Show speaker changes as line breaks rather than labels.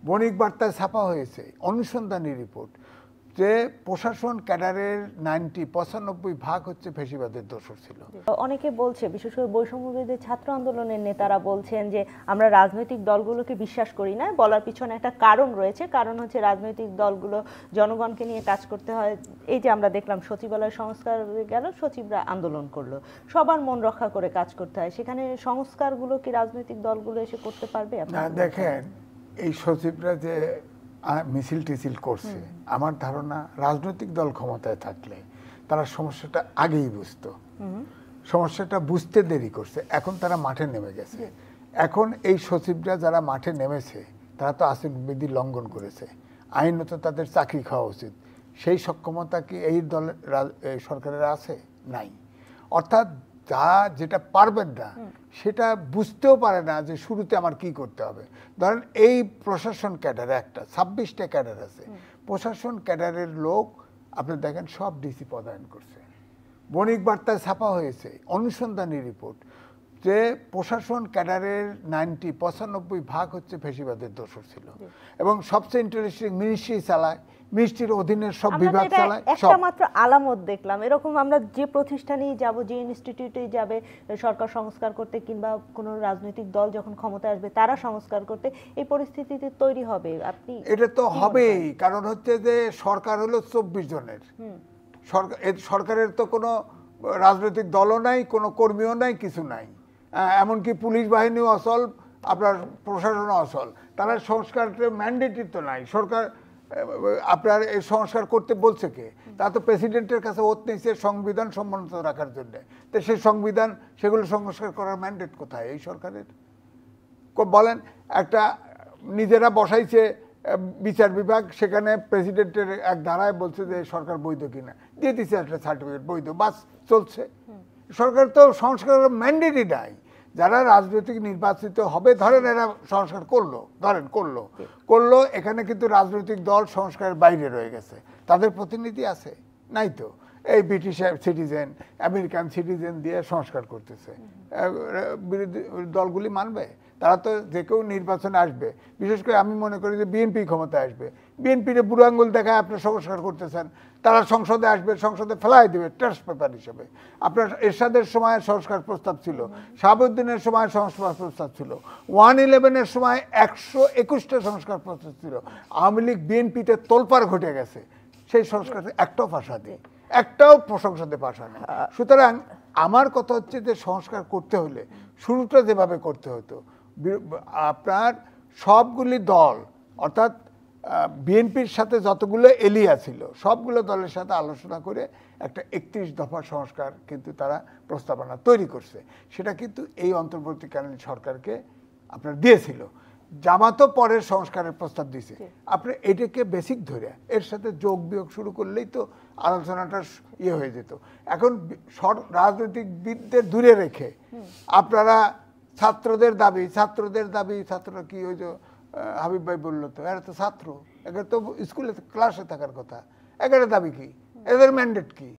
বণিক বার্তায় ছাপা হয়েছে অনুসন্ধানী রিপোর্ট যে প্রশাসন ক্যাডারের 95% হচ্ছে ফ্যাসিবাদের দোসর ছিল।
অনেকে বলছে, বিশেষ করে বৈষম্যবিরোধী ছাত্র আন্দোলনের নেতারা বলছেন যে আমরা রাজনৈতিক দলগুলোকে বিশ্বাস করি না। বলার পিছনে একটা কারণ রয়েছে, কারণ হচ্ছে রাজনৈতিক দলগুলো জনগণকে নিয়ে কাজ করতে হয়। এই যে আমরা দেখলাম সচিবালয় সংস্কার গেল, সচিবরা আন্দোলন করলো, সবার মন রক্ষা করে কাজ করতে হয়। সেখানে সংস্কারগুলো কি রাজনৈতিক দলগুলো এসে করতে পারবে?
দেখেন, এই সচিবরা যে মিছিল টিছিল করছে, আমার ধারণা রাজনৈতিক দল ক্ষমতায় থাকলে তারা সমস্যাটা আগেই বুঝতো, সমস্যাটা বুঝতে দেরি করছে। এখন তারা মাঠে নেমে গেছে। এখন এই সচিবরা যারা মাঠে নেমেছে তারা তো আচরণবিধি লঙ্ঘন করেছে, আইনত তাদের চাকরি খাওয়া উচিত। সেই সক্ষমতা কি এই দলের সরকারের আছে? নাই। অর্থাৎ যারা যেটা পারবেন না সেটা বুঝতেও পারে না যে শুরুতে আমার কি করতে হবে। ধরেন এই প্রশাসন ক্যাডারে একটা 26টা ক্যাডার আছে, প্রশাসন ক্যাডারের লোক আপনি দেখেন সব ডিসি পদায়ন করছে। বণিক বার্তায় ছাপা হয়েছে অনুসন্ধানী রিপোর্ট যে প্রশাসন ক্যাডারের 95% হচ্ছে ফ্যাসিবাদের দোসর ছিল। এবং সবচেয়ে ইন্টারেস্টিং, মিনিস্ট্রি চালায়, মিনিস্ট্রির অধীনের সব বিভাগ চালায়।
একটা মাত্র আলামত দেখলাম এরকম, আমরা যে প্রতিষ্ঠানেই যাব, যে ইনস্টিটিউটেই যাবে সরকার সংস্কার করতে কিংবা কোনো রাজনৈতিক দল যখন ক্ষমতায় আসবে তারা সংস্কার করতে, এই পরিস্থিতিতে তৈরি হবে। আপনি
এটা তো হবেই, কারণ হচ্ছে যে সরকার হলো 24 জনের সরকারের তো কোনো রাজনৈতিক দলও নাই, কোনো কর্মীও নাই, কিছু নাই। এমনকি পুলিশ বাহিনীও অচল, আপনার প্রশাসনও অচল। তারা সংস্কার ম্যান্ডেটই তো নাই। সরকার আপনার এই সংস্কার করতে বলছে কে? তা তো প্রেসিডেন্টের কাছে ওত নিয়েছে সংবিধান সম্মানিত রাখার জন্য। তো সেই সংবিধান, সেগুলো সংস্কার করার ম্যান্ডেট কোথায় এই সরকারের? বলেন, একটা নিজেরা বসাইছে বিচার বিভাগ, সেখানে প্রেসিডেন্টের এক ধারায় বলছে যে সরকার বৈধ কিনা, দিয়ে দিচ্ছে একটা সার্টিফিকেট, বৈধ, বাস চলছে। সরকার তো সংস্কার ম্যান্ডেটই নাই। যারা রাজনৈতিক নির্বাচিত হবে, ধরেন এরা সংস্কার করলো, ধরেন করলো, এখানে কিন্তু রাজনৈতিক দল সংস্কারের বাইরে রয়ে গেছে। তাদের প্রতিনিধি আছে? নাই তো। এই ব্রিটিশ সিটিজেন, আমেরিকান সিটিজেন দিয়ে সংস্কার করতেছে। বিরোধী দলগুলি মানবে? তারা তো যে কেউ নির্বাচনে আসবে। বিশেষ করে আমি মনে করি যে বিএনপি ক্ষমতায় আসবে, বিএনপির বুড়ো আঙ্গুল দেখায় আপনি সংস্কার করতেছেন, তারা সংসদে আসবে, সংসদে ফেলাই দেবে ট্রাস্ট পেপার হিসেবে। আপনার এরশাদের সময় সংস্কার প্রস্তাব ছিল, শাহাবুদ্দিনের সময় সংস্কার প্রস্তাব ছিল, 111-এর সময় 121টা সংস্কার প্রস্তাব ছিল। আওয়ামী লীগ বিএনপিতে তোলপাড় ঘটে গেছে, সেই সংস্কার একটাও পাশা নেই, একটাও প্রশংসাতে পাশা নেই। সুতরাং আমার কথা হচ্ছে যে সংস্কার করতে হলে শুরুটা যেভাবে করতে হতো, আপনার সবগুলি দল, অর্থাৎ বিএনপির সাথে যতগুলো এলিয়া ছিল সবগুলো দলের সাথে আলোচনা করে একটা 31 দফা সংস্কার কিন্তু তারা প্রস্তাবনা তৈরি করছে। সেটা কিন্তু এই অন্তর্বর্তীকালীন সরকারকে আপনার দিয়েছিল। জামাতও পরের সংস্কারের প্রস্তাব দিয়েছে। আপনি এটাকে বেসিক ধরে এর সাথে যোগ বিয়োগ শুরু করলেই তো আলোচনাটা ইয়ে হয়ে যেত। এখন রাজনৈতিকবিদদের দূরে রেখে আপনারা ছাত্রদের দাবি, ছাত্ররা কি ওই যে হাবিব ভাই বললো, তো এরা তো ছাত্র, এদের তো স্কুলে ক্লাসে থাকার কথা, এদের দাবি কি, এদের ম্যান্ডেট কি?